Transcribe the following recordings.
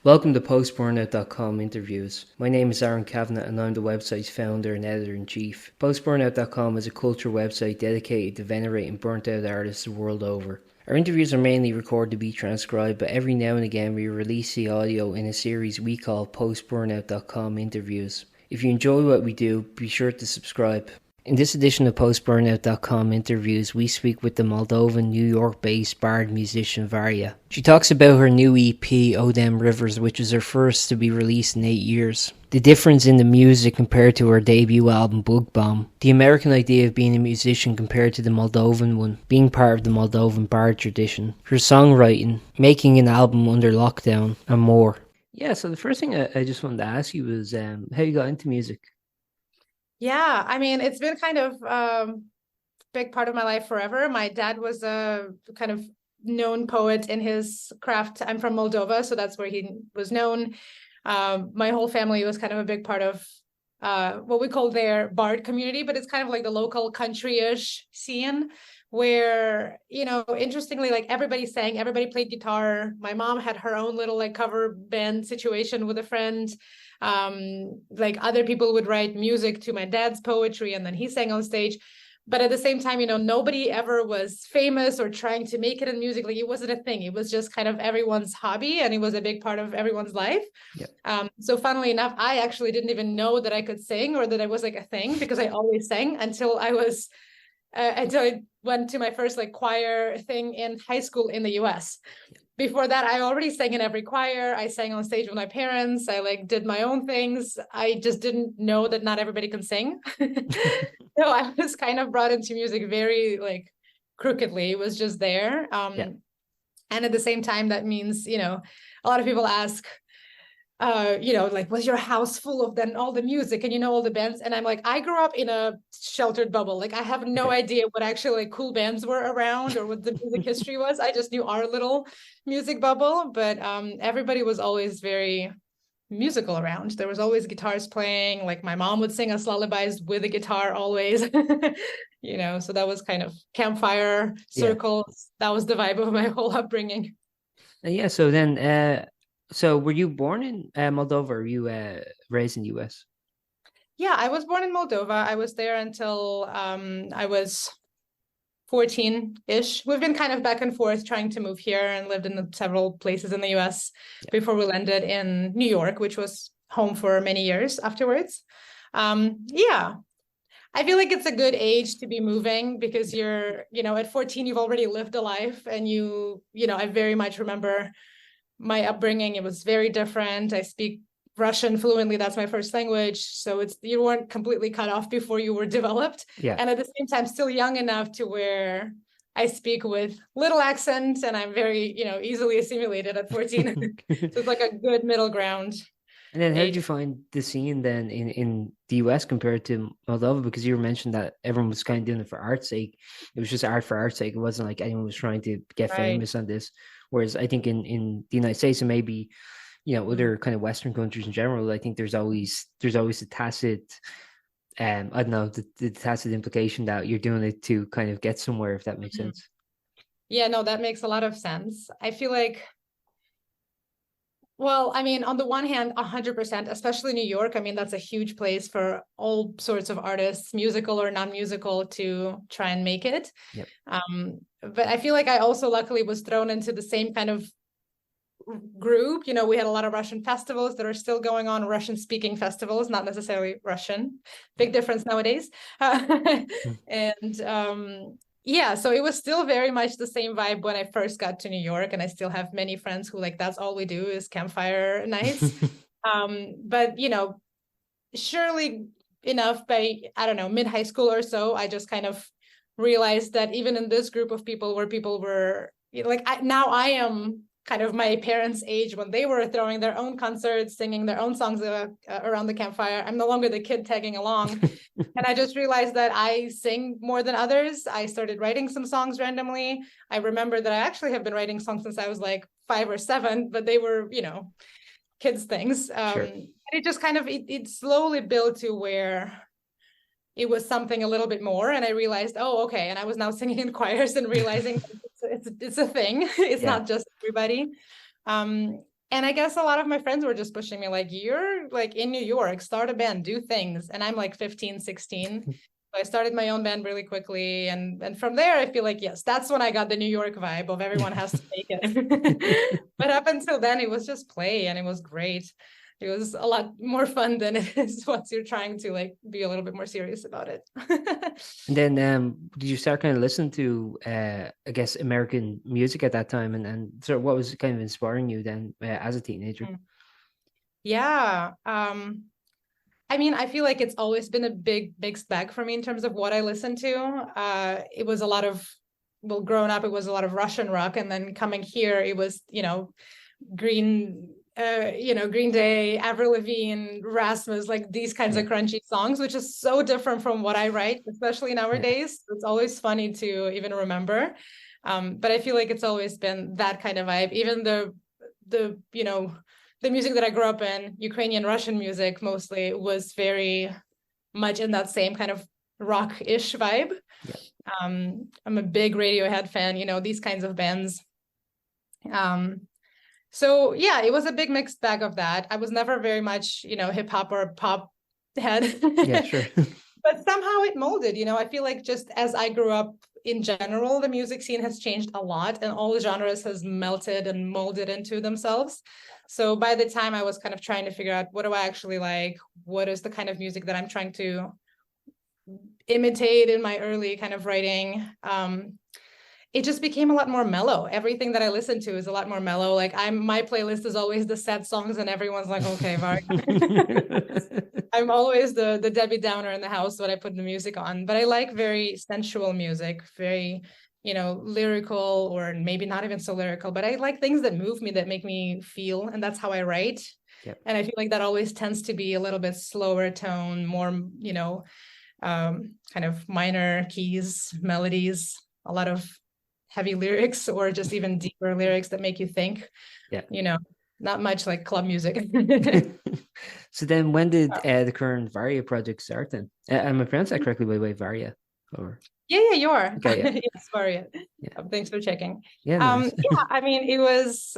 Welcome to Post-Burnout.com interviews. My name is Aaron Kavanagh and I'm the website's founder and editor-in-chief. Post-Burnout.com is a culture website dedicated to venerating burnt-out artists the world over. Our interviews are mainly recorded to be transcribed, but every now and again we release the audio in a series we call Post-Burnout.com interviews. If you enjoy what we do, be sure to subscribe. In this edition of Post-Burnout.com interviews, we speak with the Moldovan New York-based bard musician VARYA. She talks about her new EP, O Them Rivers, which is her first to be released in 8 years. The difference in the music compared to her debut album, Bug Bomb. The American idea of being a musician compared to the Moldovan one, being part of the Moldovan bard tradition. Her songwriting, making an album under lockdown, and more. Yeah, so the first thing I just wanted to ask you was how you got into music. Yeah, I mean, it's been kind of big part of my life forever. My dad was a kind of known poet in his craft. I'm from Moldova, so that's where he was known. My whole family was kind of a big part of what we call their bard community, but it's kind of like the local country-ish scene where, interestingly, like everybody sang, everybody played guitar. My mom had her own little like cover band situation with a friend. Like other people would write music to my dad's poetry and then he sang on stage. But at the same time, nobody ever was famous or trying to make it in music. Like it wasn't a thing. It was just kind of everyone's hobby and it was a big part of everyone's life. Yep. So funnily enough, I actually didn't even know that I could sing or that I was like a thing because I always sang until I went to my first like choir thing in high school in the US. Before that, I already sang in every choir. I sang on stage with my parents. I like did my own things. I just didn't know that not everybody can sing. So I was kind of brought into music very like crookedly. It was just there. Yeah. And at the same time, that means, a lot of people ask, like, was your house full of then all the music and all the bands? And I'm like, I grew up in a sheltered bubble. Like I have no idea what actually like cool bands were around or what the music history was. I just knew our little music bubble, but everybody was always very musical around. There was always guitars playing. Like my mom would sing us lullabies with a guitar always. So that was kind of campfire circles. Yeah. That was the vibe of my whole upbringing. Yeah. So then, so were you born in Moldova or were you raised in the US? Yeah, I was born in Moldova. I was there until I was 14-ish. We've been kind of back and forth trying to move here and lived in several places in the US before we landed in New York, which was home for many years afterwards. Yeah, I feel like it's a good age to be moving because you're, at 14, you've already lived a life and I very much remember my upbringing. It was very different. I speak Russian fluently. That's my first language. So you weren't completely cut off before you were developed. Yeah. And at the same time, still young enough to where I speak with little accent and I'm very, easily assimilated at 14. So it's like a good middle ground. And then how did you find the scene then in the US compared to Moldova? Because you mentioned that everyone was kind of doing it for art's sake. It was just art for art's sake. It wasn't like anyone was trying to get famous on this. Whereas I think in the United States and maybe, other kind of Western countries in general, I think there's always a tacit, I don't know, the tacit implication that you're doing it to kind of get somewhere, if that makes sense. Yeah, no, that makes a lot of sense. I feel like, well, I mean, on the one hand, 100%, especially New York. I mean, that's a huge place for all sorts of artists, musical or non-musical, to try and make it. Yep. But I feel like I also luckily was thrown into the same kind of group. We had a lot of Russian festivals that are still going on, Russian speaking festivals, not necessarily Russian. Big difference nowadays. And yeah, so it was still very much the same vibe when I first got to New York, and I still have many friends who like that's all we do is campfire nights. But surely enough by, I don't know, mid-high school or so, I just kind of realized that even in this group of people where people were now I am kind of my parents' age when they were throwing their own concerts, singing their own songs around the campfire. I'm no longer the kid tagging along. And I just realized that I sing more than others. I started writing some songs randomly. I remember that I actually have been writing songs since I was like 5 or 7, but they were, kids things. Sure. And it just kind of, it slowly built to where it was something a little bit more. And I realized, oh, okay. And I was now singing in choirs and realizing it's a thing. It's not just everybody. And I guess a lot of my friends were just pushing me like, you're like in New York, start a band, do things. And I'm like 15, 16. So I started my own band really quickly. And from there, I feel like, yes, that's when I got the New York vibe of everyone has to make it. But up until then, it was just play and it was great. It was a lot more fun than it is once you're trying to like be a little bit more serious about it. And then did you start kind of listening to I guess American music at that time, and sort of what was kind of inspiring you then as a teenager? Yeah. I mean, I feel like it's always been a big mixed bag for me in terms of what I listen to. It was a lot of, well, growing up, it was a lot of Russian rock, and then coming here, it was, Green, Green Day, Avril Lavigne, Rasmus, like these kinds of crunchy songs, which is so different from what I write, especially nowadays. It's always funny to even remember. But I feel like it's always been that kind of vibe. Even the music that I grew up in, Ukrainian Russian music mostly, was very much in that same kind of rock-ish vibe. Yeah. I'm a big Radiohead fan, these kinds of bands. So yeah, it was a big mixed bag of that. I was never very much, hip hop or pop head. Yeah, sure. But somehow it molded, I feel like just as I grew up in general, the music scene has changed a lot and all the genres has melted and molded into themselves. So by the time I was kind of trying to figure out what do I actually like, what is the kind of music that I'm trying to imitate in my early kind of writing, it just became a lot more mellow. Everything that I listen to is a lot more mellow. Like my playlist is always the sad songs and everyone's like, okay, VARYA. I'm always the Debbie Downer in the house when I put the music on, but I like very sensual music, very, lyrical, or maybe not even so lyrical, but I like things that move me, that make me feel, and that's how I write. Yep. And I feel like that always tends to be a little bit slower tone, more, kind of minor keys, melodies, a lot of heavy lyrics, or just even deeper lyrics that make you think. Yeah. Not much like club music. So then when did the current VARYA project start then? Am I pronouncing that correctly, by the way, VARYA? Or Yeah, you are. okay, yeah. Yes, VARYA. Yeah. Thanks for checking. Yeah, nice. Yeah, I mean, it was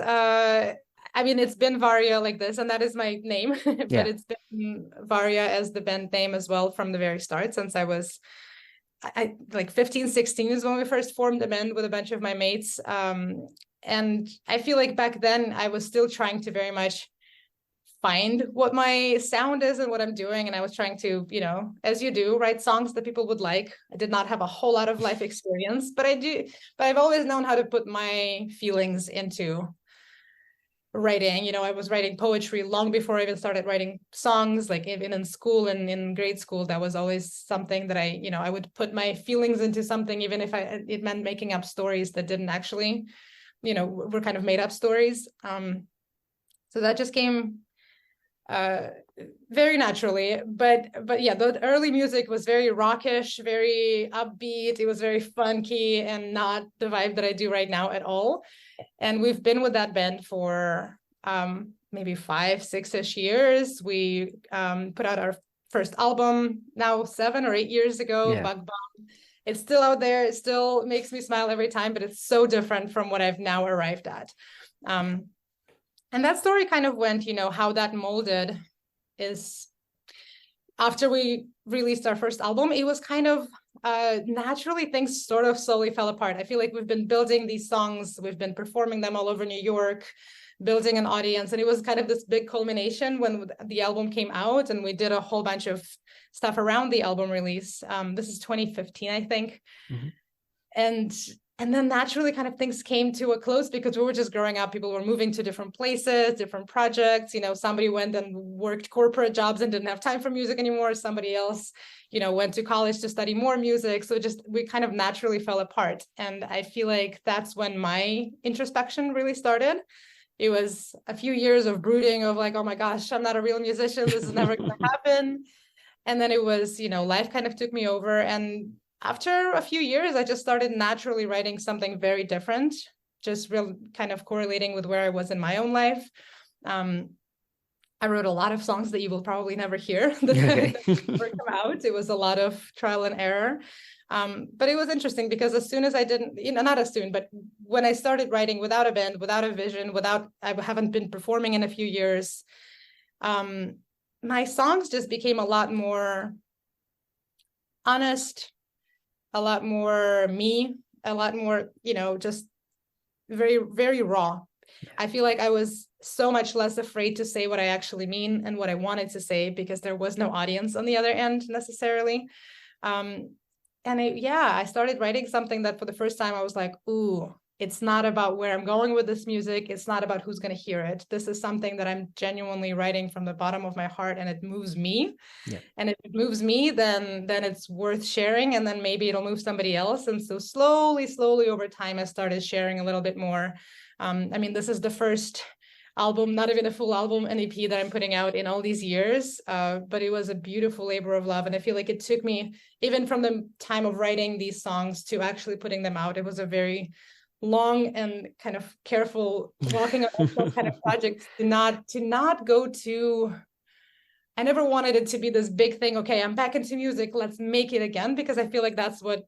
it's been VARYA like this, and that is my name, but Yeah. it's been VARYA as the band name as well from the very start, since I was like 15, 16 is when we first formed the band with a bunch of my mates. And I feel like back then I was still trying to very much find what my sound is and what I'm doing. And I was trying to, as you do, write songs that people would like. I did not have a whole lot of life experience, but I've always known how to put my feelings into writing. I was writing poetry long before I even started writing songs. Like even in school and in grade school, that was always something that I would put my feelings into something, even if it meant making up stories that didn't actually, were kind of made up stories. So that just came very naturally, but yeah, the early music was very rockish, very upbeat. It was very funky and not the vibe that I do right now at all. And we've been with that band for maybe 5, 6-ish years. We put out our first album now 7 or 8 years ago, Bug Bomb. It's still out there. It still makes me smile every time, but it's so different from what I've now arrived at. And that story kind of went, how that molded is after we released our first album, it was kind of naturally things sort of slowly fell apart. I feel like we've been building these songs, we've been performing them all over New York, building an audience. And it was kind of this big culmination when the album came out, and we did a whole bunch of stuff around the album release. This is 2015, I think. Mm-hmm. And then naturally kind of things came to a close because we were just growing up. People were moving to different places, different projects. Somebody went and worked corporate jobs and didn't have time for music anymore. Somebody else, went to college to study more music. So we kind of naturally fell apart. And I feel like that's when my introspection really started. It was a few years of brooding of like, oh my gosh, I'm not a real musician. This is never going to happen. And then it was, life kind of took me over. And after a few years, I just started naturally writing something very different, just real kind of correlating with where I was in my own life. I wrote a lot of songs that you will probably never hear that, Okay. that never come out. It was a lot of trial and error. But it was interesting because as soon as I didn't, not as soon, but when I started writing without a band, without a vision, I haven't been performing in a few years, my songs just became a lot more honest, a lot more me, a lot more, just very, very raw. I feel like I was so much less afraid to say what I actually mean and what I wanted to say because there was no audience on the other end necessarily. I started writing something that for the first time I was like, ooh, it's not about where I'm going with this music. It's not about who's going to hear it. This is something that I'm genuinely writing from the bottom of my heart, and it moves me. Yeah. And if it moves me, then it's worth sharing, and then maybe it'll move somebody else. And so slowly over time, I started sharing a little bit more. This is the first album, not even a full album, an EP that I'm putting out in all these years. But it was a beautiful labor of love. And I feel like it took me, even from the time of writing these songs to actually putting them out, it was a very long and kind of careful walking up kind of project to not go to. I never wanted it to be this big thing. Okay, I'm back into music. Let's make it again, because I feel like that's what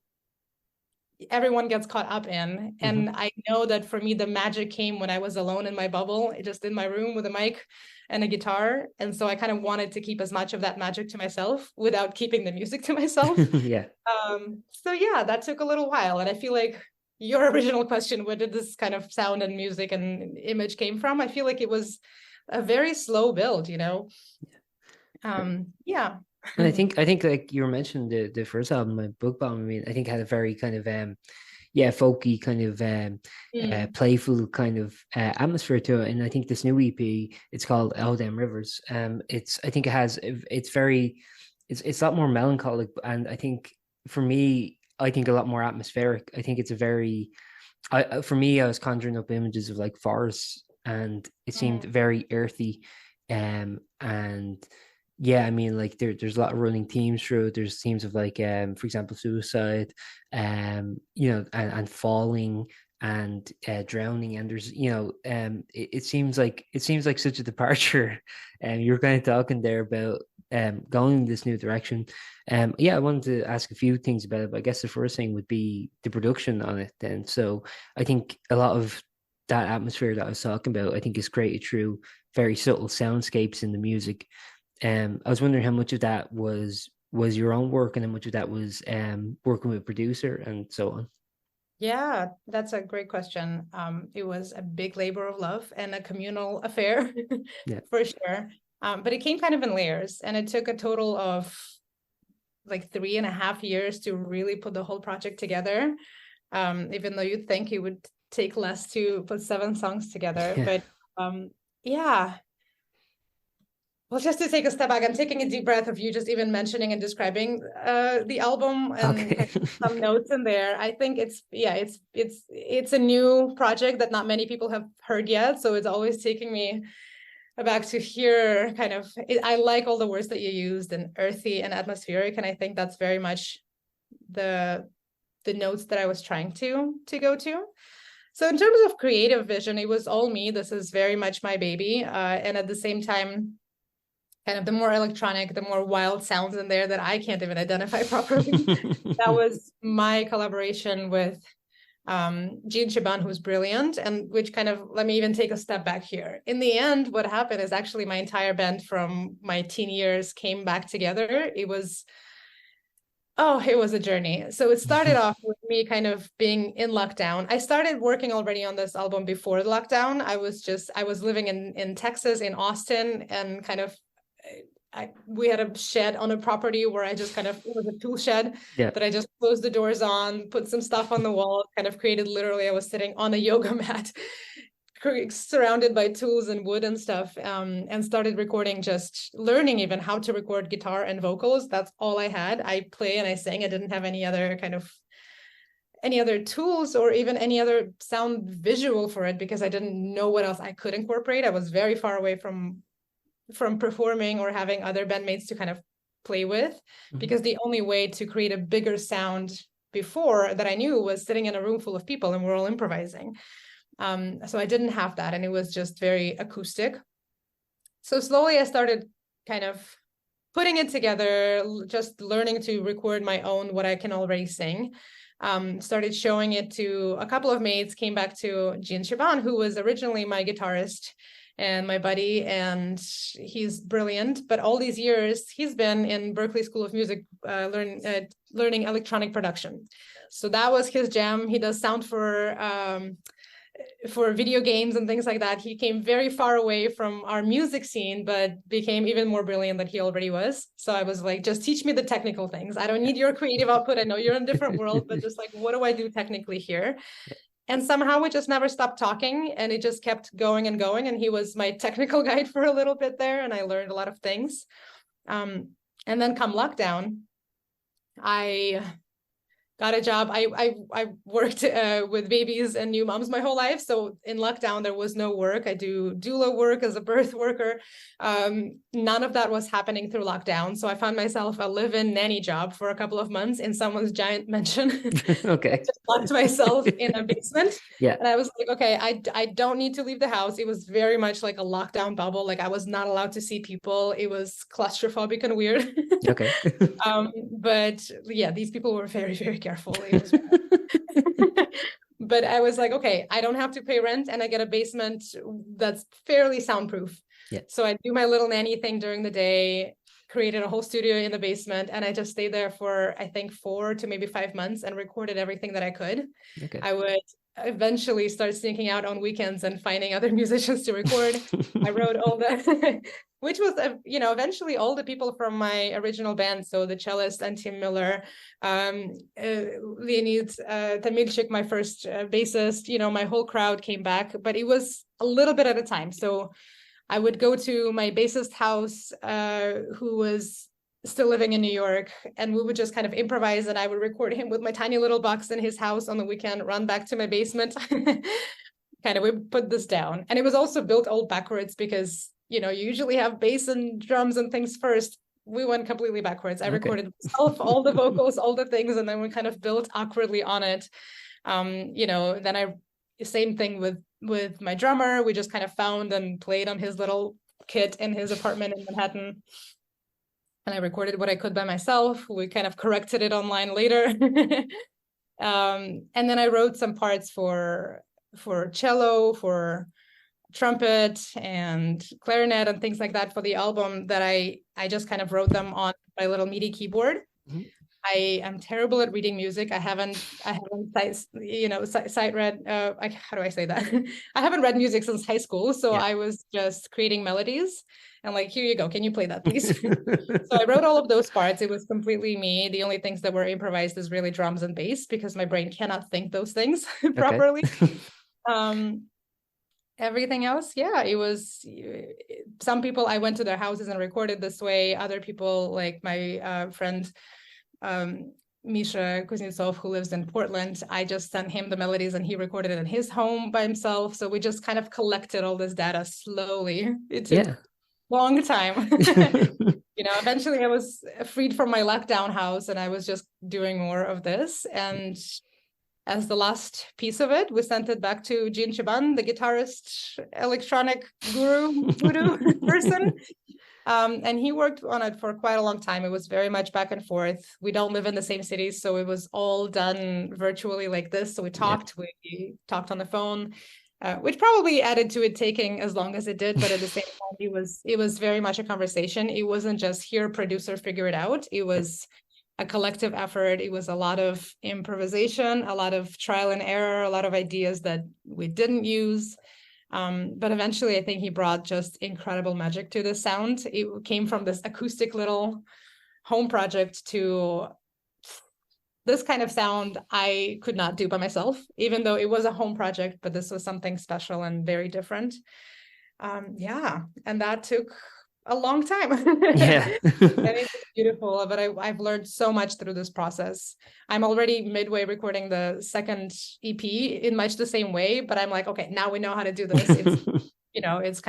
everyone gets caught up in. And I know that for me, the magic came when I was alone in my bubble, just in my room with a mic and a guitar. And so I kind of wanted to keep as much of that magic to myself without keeping the music to myself. Yeah. That took a little while. And I feel like your original question, where did this kind of sound and music and image came from? I feel like it was a very slow build, yeah. And I think like you were mentioning the first album, my Book Bomb, I think had a very kind of folky kind of playful kind of atmosphere to it. And I think this new EP, it's called All Them Rivers. It's a lot more melancholic, and I think for me, I think a lot more atmospheric. I think it's a very for me, I was conjuring up images of like forests, and it seemed very earthy, and yeah, like there's a lot of running themes through it. There's themes of like for example, suicide, and falling and drowning, and there's it seems like such a departure. And you're kind of talking there about going in this new direction. I wanted to ask a few things about it, but I guess the first thing would be the production on it then. So I think a lot of that atmosphere that I was talking about, I think, is created through very subtle soundscapes in the music. I was wondering how much of that was your own work, and how much of that was working with a producer and so on. Yeah, that's a great question. It was a big labor of love and a communal affair, Yeah. for sure. But it came kind of in layers, and it took a total of like 3.5 years to really put the whole project together. Even though you'd think it would take less to put 7 songs together. Yeah. But well, just to take a step back, I'm taking a deep breath of you just even mentioning and describing the album and some notes in there. I think it's a new project that not many people have heard yet. So it's always taking me back to hear I like all the words that you used, and earthy and atmospheric. And I think that's very much the notes that I was trying to go to. So in terms of creative vision, it was all me. This is very much my baby. And at the same time, kind of the more electronic, the more wild sounds in there that I can't even identify properly. That was my collaboration with Jean Chaban, who's brilliant, and which kind of, let me even take a step back here. In the end, what happened is actually my entire band from my teen years came back together. It was a journey. So it started off with me kind of being in lockdown. I started working already on this album before the lockdown. I was living in Texas, in Austin, and kind of we had a shed on a property where I just it was a tool shed that I just closed the doors on, put some stuff on the wall, kind of created, literally I was sitting on a yoga mat surrounded by tools and wood and stuff, and started recording, just learning even how to record guitar and vocals. That's all I had. I play and I sing. I didn't have any other tools or even any other sound visual for it, because I didn't know what else I could incorporate. I was very far away from performing or having other bandmates to kind of play with, because the only way to create a bigger sound before that I knew was sitting in a room full of people and we're all improvising. So I didn't have that, and it was just very acoustic. So slowly I started kind of putting it together, just learning to record my own, what I can already sing. Started showing it to a couple of mates, came back to Jean Chaban, who was originally my guitarist and my buddy, and he's brilliant. But all these years, he's been in Berklee School of Music, learning electronic production. So that was his jam. He does sound for video games and things like that. He came very far away from our music scene, but became even more brilliant than he already was. So I was like, just teach me the technical things. I don't need your creative output. I know you're in a different world, but just like, what do I do technically here? And somehow we just never stopped talking, and it just kept going and going. And he was my technical guide for a little bit there, and I learned a lot of things. And then come lockdown, I got a job. I worked with babies and new moms my whole life. So in lockdown, there was no work. I do doula work as a birth worker. None of that was happening through lockdown. So I found myself a live-in nanny job for a couple of months in someone's giant mansion. Okay. I just locked myself in a basement. Yeah. And I was like, okay, I don't need to leave the house. It was very much like a lockdown bubble. Like I was not allowed to see people. It was claustrophobic and weird. Okay. But yeah, these people were very, very careful. But I was like, okay, I don't have to pay rent, and I get a basement that's fairly soundproof. Yeah. So I do my little nanny thing during the day, created a whole studio in the basement, and I just stayed there for, I think, 4 to maybe 5 months and recorded everything that I could. Okay. I would eventually start sneaking out on weekends and finding other musicians to record. I wrote all the which was eventually all the people from my original band, so the cellist and Tim Miller, Leonid Tamilchik, my first bassist, my whole crowd came back, but it was a little bit at a time. So I would go to my bassist house, who was still living in New York, and we would just kind of improvise, and I would record him with my tiny little box in his house on the weekend, run back to my basement, kind of, we put this down. And it was also built all backwards because, you usually have bass and drums and things first. We went completely backwards. I recorded myself, all the vocals, all the things, and then we kind of built awkwardly on it. Then same thing with my drummer. We just kind of found and played on his little kit in his apartment in Manhattan. And I recorded what I could by myself. We kind of corrected it online later. And then I wrote some parts for cello, for trumpet and clarinet and things like that for the album, that I just kind of wrote them on my little MIDI keyboard. Mm-hmm. I am terrible at reading music. I haven't sight read. How do I say that? I haven't read music since high school, so yeah. I was just creating melodies and like, here you go. Can you play that, please? So I wrote all of those parts. It was completely me. The only things that were improvised is really drums and bass, because my brain cannot think those things properly. Everything else, yeah, it was some people I went to their houses and recorded this way. Other people, like my friend Misha Kuznetsov, who lives in Portland, I just sent him the melodies and he recorded it in his home by himself. So we just kind of collected all this data slowly. It took a long time. Eventually I was freed from my lockdown house and I was just doing more of this. And as the last piece of it, we sent it back to Jean Chaban, the guitarist, electronic guru person. And he worked on it for quite a long time. It was very much back and forth. We don't live in the same city, so it was all done virtually like this. So we talked on the phone, which probably added to it taking as long as it did. But at the same time, it was very much a conversation. It wasn't just here, producer, figure it out. It was a collective effort. It was a lot of improvisation, a lot of trial and error, a lot of ideas that we didn't use. But eventually, I think he brought just incredible magic to the sound. It came from this acoustic little home project to this kind of sound I could not do by myself, even though it was a home project, but this was something special and very different. And that took a long time. Yeah. And it's beautiful, but I've learned so much through this process. I'm already midway recording the second EP in much the same way, but I'm like, okay, now we know how to do this. It's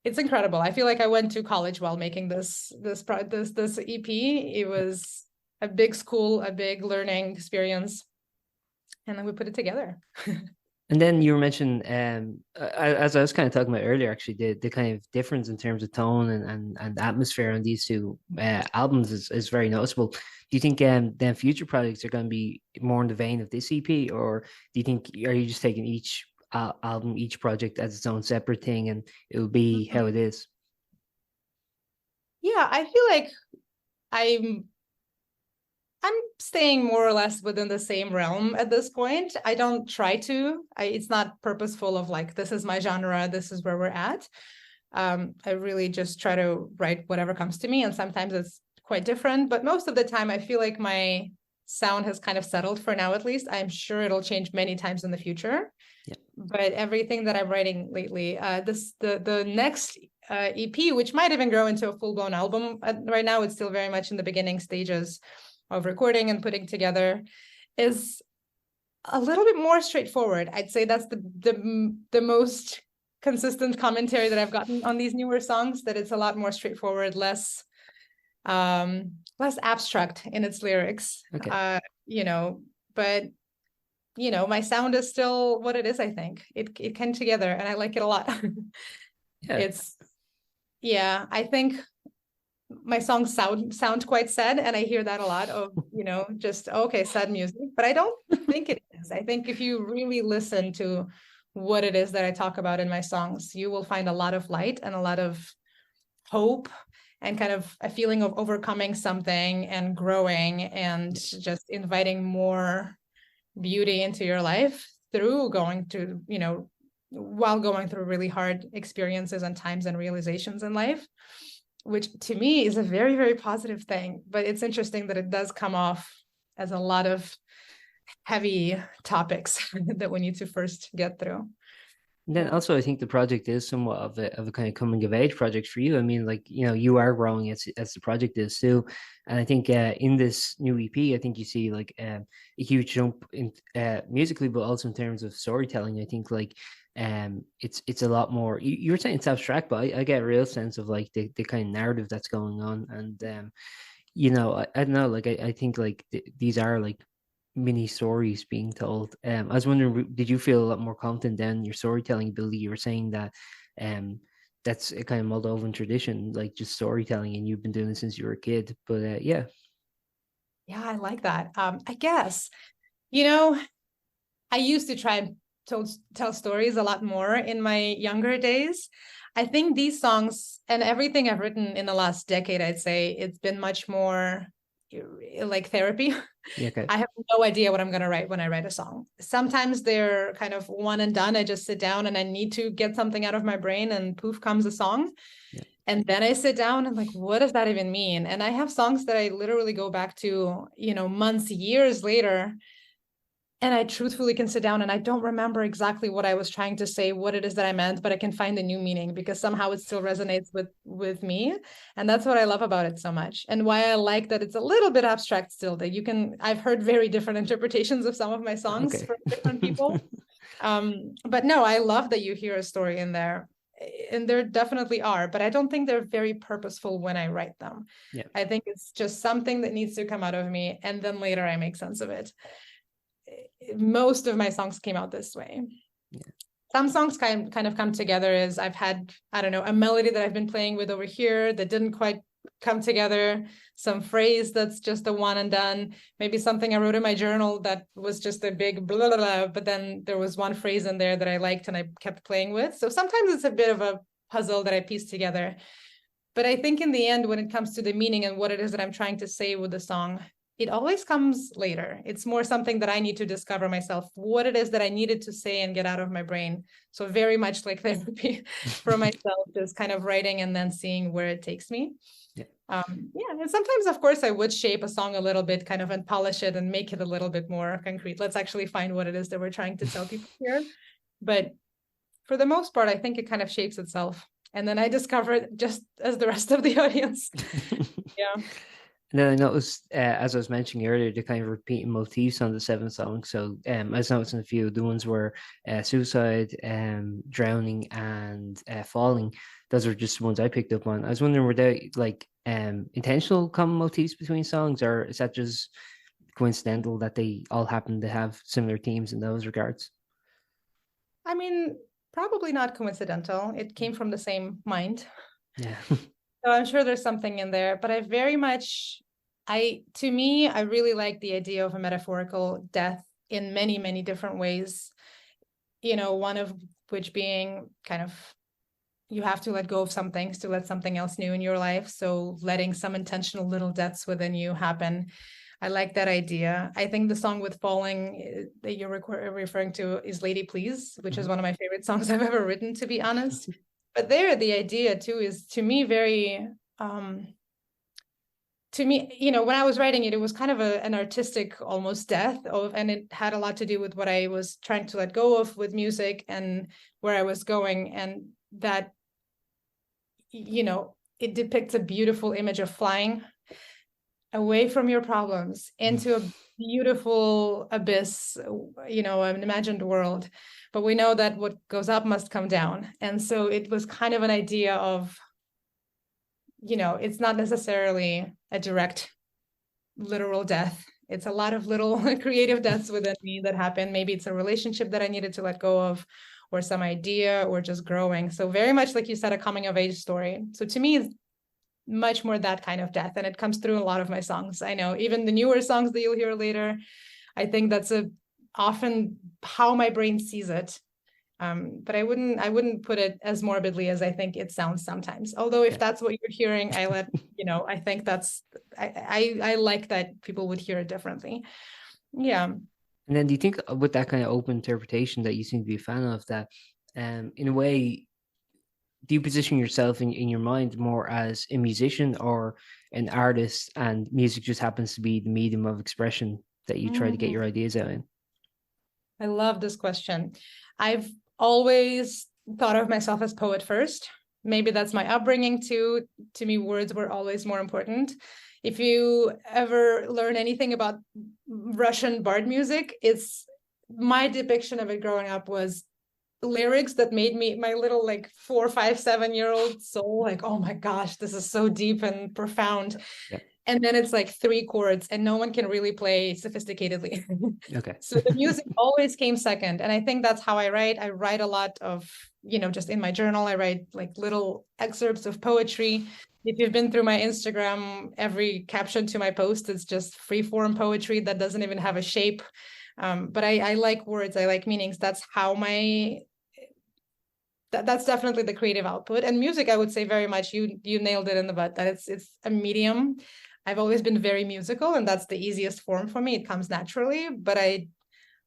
it's incredible. I feel like I went to college while making this EP. It was a big school, a big learning experience, and then we put it together. And then you were mentioning, as I was kind of talking about earlier, actually, the kind of difference in terms of tone and atmosphere on these two albums is very noticeable. Do you think then future projects are going to be more in the vein of this EP, or do you think are you just taking each album, each project as its own separate thing, and it will be Mhm. how it is? Yeah, I feel like I'm I'm staying more or less within the same realm at this point. I don't try to. It's not purposeful of like this is my genre, this is where we're at. I really just try to write whatever comes to me, and sometimes it's quite different. But most of the time, I feel like my sound has kind of settled for now, at least. I'm sure it'll change many times in the future. Yeah. But everything that I'm writing lately, the next EP, which might even grow into a full blown album. Right now, it's still very much in the beginning stages of recording and putting together, is a little bit more straightforward. I'd say that's the most consistent commentary that I've gotten on these newer songs, that it's a lot more straightforward, less abstract in its lyrics. Okay. You know, but my sound is still what it is. I think it came together and I like it a lot. Yeah. It's yeah, I think my songs sound quite sad, and I hear that a lot of, just okay, sad music. But I don't think it is. I think if you really listen to what it is that I talk about in my songs, you will find a lot of light and a lot of hope and kind of a feeling of overcoming something and growing and just inviting more beauty into your life through going to, while going through really hard experiences and times and realizations in life, which to me is a very, very positive thing. But it's interesting that it does come off as a lot of heavy topics that we need to first get through. And then Yeah. also, I think the project is somewhat of a kind of coming of age project for you. I mean, like, you are growing as the project is too. And I think in this new EP, I think you see like a huge jump in musically, but also in terms of storytelling. I think like it's a lot more. You were saying it's abstract, but I get a real sense of like the kind of narrative that's going on. And I don't know, like I think like these are like mini stories being told. I was wondering, did you feel a lot more confident in your storytelling ability? You were saying that um, that's a kind of Moldovan tradition, like just storytelling, and you've been doing it since you were a kid. But yeah, Yeah, I like that. I guess, you know, I used to try and tell stories a lot more in my younger days. I think these songs and everything I've written in the last decade, I'd say it's been much more like therapy. yeah, okay, I have no idea what I'm going to write when I write a song. Sometimes they're kind of one and done. I just sit down and I need to get something out of my brain, and poof comes a song. yeah, And then I sit down and like, what does that even mean? And I have songs that I literally go back to, months, years later, and I truthfully can sit down and I don't remember exactly what I was trying to say, what it is that I meant, but I can find a new meaning because somehow it still resonates with me. And that's what I love about it so much. And why I like that it's a little bit abstract still, that I've heard very different interpretations of some of my songs okay, from different people. But no, I love that you hear a story in there. And there definitely are, but I don't think they're very purposeful when I write them. yeah, I think it's just something that needs to come out of me, and then later I make sense of it. Most of my songs came out this way. yeah, Some songs kind of come together as I've had, I don't know, a melody that I've been playing with over here that didn't quite come together, some phrase that's just a one and done, maybe something I wrote in my journal that was just a big blah, blah, blah, but then there was one phrase in there that I liked and I kept playing with. So sometimes it's a bit of a puzzle that I piece together. But I think in the end, when it comes to the meaning and what it is that I'm trying to say with the song, it always comes later. It's more something that I need to discover myself, what it is that I needed to say and get out of my brain. So very much like therapy for myself, just kind of writing and then seeing where it takes me. yeah. Yeah, and sometimes, of course, I would shape a song a little bit, kind of, and polish it and make it a little bit more concrete. Let's actually find what it is that we're trying to tell people here. But for the most part, I think it kind of shapes itself. And then I discover it just as the rest of the audience. Yeah. And then I noticed, as I was mentioning earlier, the kind of repeating motifs on the seven songs. So I was noticing a few. The ones were suicide, drowning, and falling. Those are just the ones I picked up on. I was wondering, were they like intentional common motifs between songs, or is that just coincidental that they all happen to have similar themes in those regards? I mean, probably not coincidental. It came from the same mind. Yeah. So I'm sure there's something in there, but to me, I really like the idea of a metaphorical death in many, many different ways. One of which being kind of you have to let go of some things to let something else new in your life. So letting some intentional little deaths within you happen. I like that idea. I think the song with Falling that you're referring to is Lady Please, which is one of my favorite songs I've ever written, to be honest. But there, the idea too is to me very, when I was writing it, it was kind of an artistic almost death and it had a lot to do with what I was trying to let go of with music and where I was going. And that, it depicts a beautiful image of flying away from your problems into a beautiful abyss, an imagined world. But we know that what goes up must come down. And so it was kind of an idea of, it's not necessarily a direct literal death. It's a lot of little creative deaths within me that happen. Maybe it's a relationship that I needed to let go of, or some idea, or just growing. So very much like you said, a coming of age story. So to me, it's much more that kind of death. And it comes through a lot of my songs. I know even the newer songs that you'll hear later, I think that's often how my brain sees it. But I wouldn't put it as morbidly as I think it sounds sometimes. Although if that's what you're hearing, I think I like that people would hear it differently. Yeah. And then do you think with that kind of open interpretation that you seem to be a fan of that, in a way, do you position yourself in your mind more as a musician or an artist and music just happens to be the medium of expression that you try to get your ideas out in? I love this question. I've always thought of myself as poet first. Maybe that's my upbringing too. To me, words were always more important. If you ever learn anything about Russian bard music, my depiction of it growing up was lyrics that made my little like 4, 5, 7-year-old soul like, oh my gosh, this is so deep and profound. Yeah. And then it's like 3 chords and no one can really play sophisticatedly. Okay. So the music always came second. And I think that's how I write. I write a lot of, just in my journal, I write like little excerpts of poetry. If you've been through my Instagram, every caption to my post is just free form poetry that doesn't even have a shape. But I like words, I like meanings. That's that's definitely the creative output. And music, I would say very much, you nailed it in the butt, that it's a medium. I've always been very musical and that's the easiest form for me. It comes naturally, but I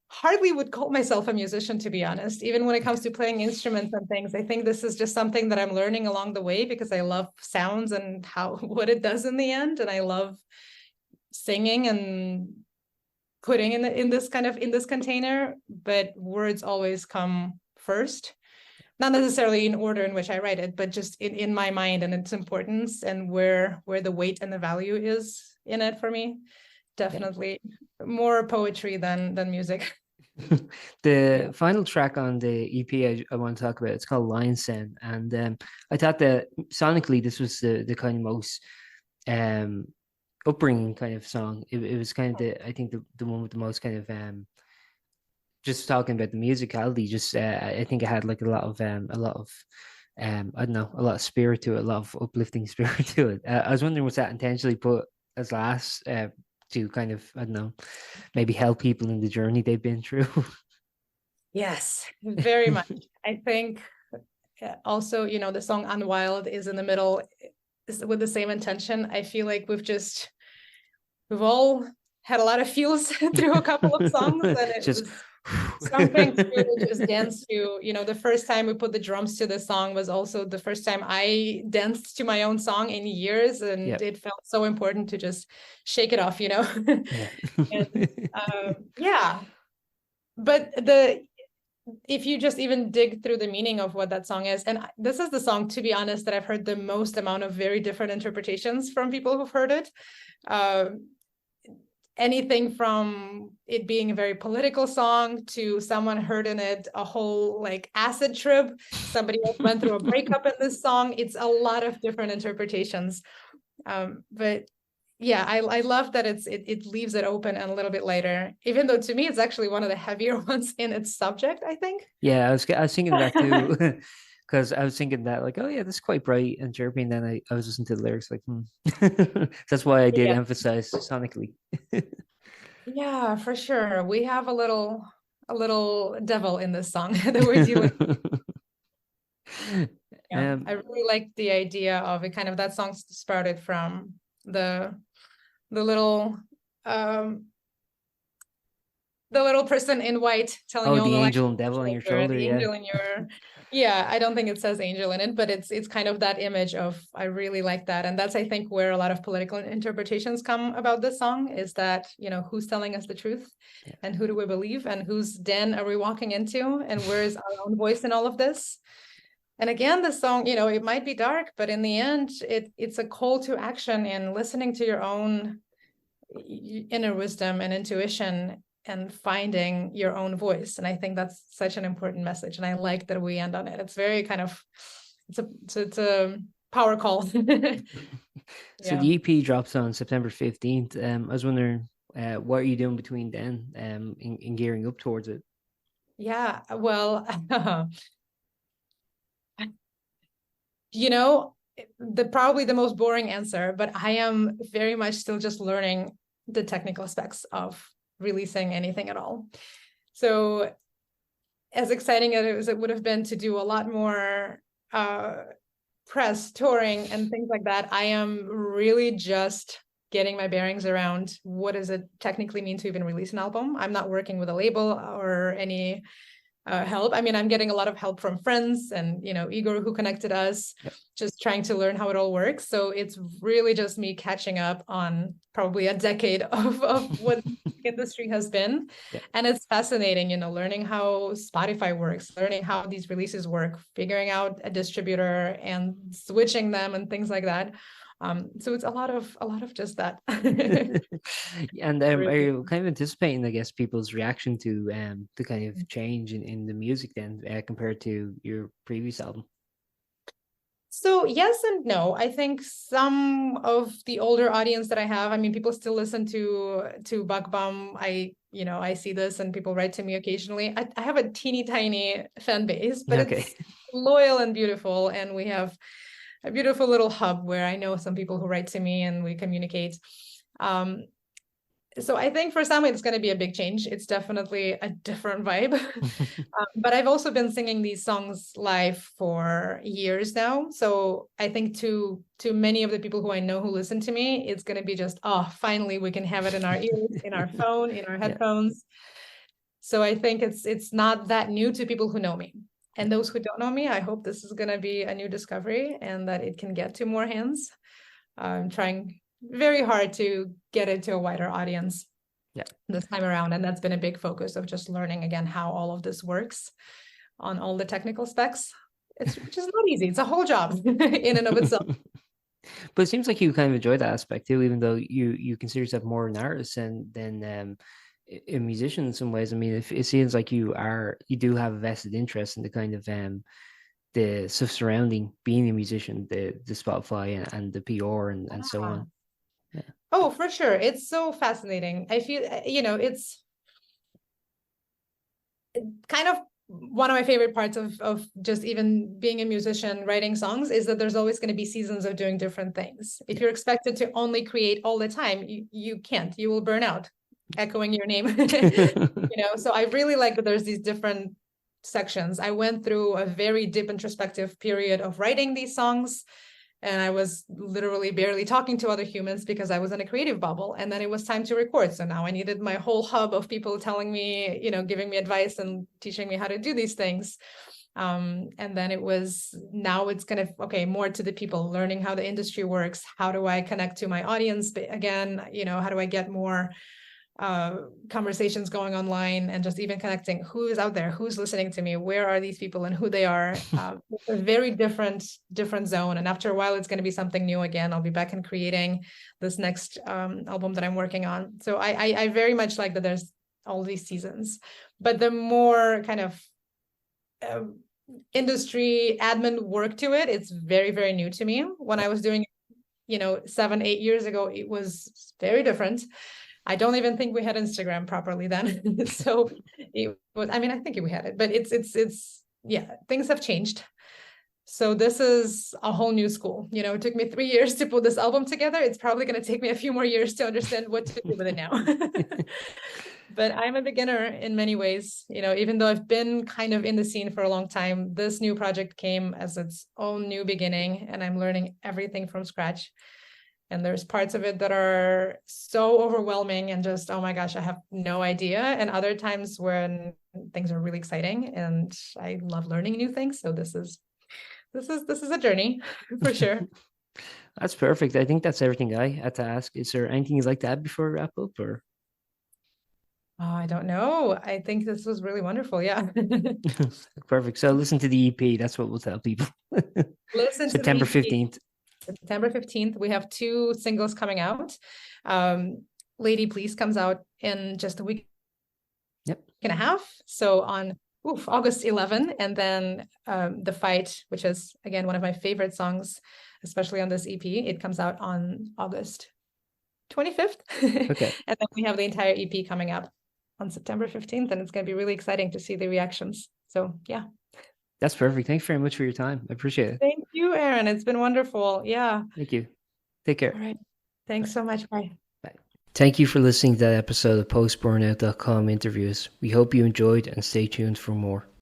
hardly would call myself a musician, to be honest. Even when it comes to playing instruments and things, I think this is just something that I'm learning along the way because I love sounds and what it does in the end. And I love singing and putting in this container, but words always come first. Not necessarily in order in which I write it, but just in my mind and its importance and where the weight and the value is in it for me. Definitely more poetry than music. The final track on the EP I want to talk about, it's called Lion Sound. And I thought that sonically this was the kind of most upbringing kind of song. It was kind of I think the one with the most kind of just talking about the musicality, just I think it had like a lot of I don't know, a lot of spirit to it, a lot of uplifting spirit to it. I was wondering, was that intentionally put as last to kind of, I don't know, maybe help people in the journey they've been through? Yes, very much. I think also, the song Unwild is in the middle with the same intention. I feel like we've all had a lot of feels through a couple of songs and it was something to just dance to. The first time we put the drums to the song was also the first time I danced to my own song in years, and it felt so important to just shake it off, and, but if you just even dig through the meaning of what that song is, and this is the song, to be honest, that I've heard the most amount of very different interpretations from people who've heard it. Anything from it being a very political song to someone heard in it a whole like acid trip. Somebody else went through a breakup in this song. It's a lot of different interpretations. But yeah, I love that it leaves it open and a little bit lighter, even though to me it's actually one of the heavier ones in its subject, I think. Yeah, I was thinking that too, because I was thinking that like, oh yeah, this is quite bright and chirpy. And then I was listening to the lyrics like, That's why I did Yeah. emphasize sonically. Yeah, for sure. We have a little devil in this song that we're dealing. Yeah, I Um, really like the idea of it. Kind of that song sprouted from the the little um the little person in white telling oh, you all the the lines angel on and devil on your your shoulder, shoulder, the yeah. angel in your. Yeah, I don't think it says angel in it, but it's kind of that image of, I really like that. And that's, I think, where a lot of political interpretations come about this song, is that, who's telling us the truth, and who do we believe, and whose den are we walking into, and where is our own voice in all of this? And again, the song, it might be dark, but in the end, it's a call to action in listening to your own inner wisdom and intuition, and finding your own voice. And I think that's such an important message. And I like that we end on it. It's very kind of, it's a power call. So Yeah. the EP drops on September 15th. I was wondering, what are you doing between then, in gearing up towards it? Yeah. Well, you know, probably the most boring answer, but I am very much still just learning the technical specs of releasing anything at all. So as exciting as it would have been to do a lot more press, touring, and things like that, I am really just getting my bearings around what does it technically mean to even release an album. I'm not working with a label or any help. I mean, I'm getting a lot of help from friends and, Igor, who connected us, Yep. just trying to learn how it all works. So it's really just me catching up on probably a decade of what the industry has been. Yeah. And it's fascinating, learning how Spotify works, learning how these releases work, figuring out a distributor and switching them and things like that. So it's a lot of just that. And are Really. you kind of anticipating, I guess, people's reaction to the kind of change in the music then, compared to your previous album? So yes and no. I think some of the older audience that I have, I mean, people still listen to Buck Bum. I see this and people write to me occasionally. I have a teeny tiny fan base, but Okay. it's loyal and beautiful. And we have a beautiful little hub where I know some people who write to me and we communicate. Um, so I think for some it's going to be a big change. It's definitely a different vibe. But I've also been singing these songs live for years now. So I think to many of the people who I know who listen to me, it's going to be just, oh, finally we can have it in our ears, in our phone, in our Yeah. headphones. So I think it's not that new to people who know me. And those who don't know me, I hope this is going to be a new discovery and that it can get to more hands. I'm trying very hard to get it to a wider audience Yeah. this time around. And that's been a big focus of just learning again how all of this works on all the technical specs. It's just not easy. It's a whole job in and of itself. But it seems like you kind of enjoy that aspect too, even though you consider yourself more an artist than a musician in some ways. I mean, it seems like you do have a vested interest in the kind of the stuff surrounding being a musician, the Spotify and the PR and so Yeah. on. Yeah. Oh, for sure. It's so fascinating. I feel, it's kind of one of my favorite parts of just even being a musician, writing songs, is that there's always going to be seasons of doing different things. If Yeah. you're expected to only create all the time, you can't. You will burn out, echoing your name. So I really like that there's these different sections. I went through a very deep introspective period of writing these songs, and I was literally barely talking to other humans because I was in a creative bubble. And then it was time to record. So now I needed my whole hub of people telling me, giving me advice and teaching me how to do these things. And then now it's kind of, okay, more to the people, learning how the industry works. How do I connect to my audience again? How do I get more conversations going online, and just even connecting who is out there, who's listening to me, where are these people and who they are. It's a very different zone, and after a while it's going to be something new again. I'll be back in creating this next album that I'm working on. So I very much like that there's all these seasons, but the more kind of industry admin work to it, it's very, very new to me. When I was doing 7, 8 years ago, it was very different. I don't even think we had Instagram properly then. So it was, I mean, I think we had it, but yeah, things have changed. So this is a whole new school. It took me 3 years to put this album together. It's probably going to take me a few more years to understand what to do with it now. But I'm a beginner in many ways. Even though I've been kind of in the scene for a long time, this new project came as its own new beginning, and I'm learning everything from scratch. And there's parts of it that are so overwhelming and just, oh my gosh, I have no idea. And other times when things are really exciting and I love learning new things. So this is a journey for sure. That's perfect. I think that's everything I had to ask. Is there anything you'd like to add before we wrap up, or? Oh, I don't know. I think this was really wonderful. Yeah. Perfect. So listen to the EP. That's what we'll tell people. Listen to September the EP. 15th. September 15th. We have 2 singles coming out. Lady Please comes out in just a week and a half. So on August 11, and then The Fight, which is again one of my favorite songs, especially on this EP, it comes out on August 25th. Okay. And then we have the entire EP coming up on September 15th, and it's going to be really exciting to see the reactions. So yeah. That's perfect. Thanks very much for your time. I appreciate it. Thank you, Aaron. It's been wonderful. Yeah. Thank you. Take care. All right. Thanks so much. Bye. Bye. Thank you for listening to that episode of Post-Burnout.com interviews. We hope you enjoyed and stay tuned for more.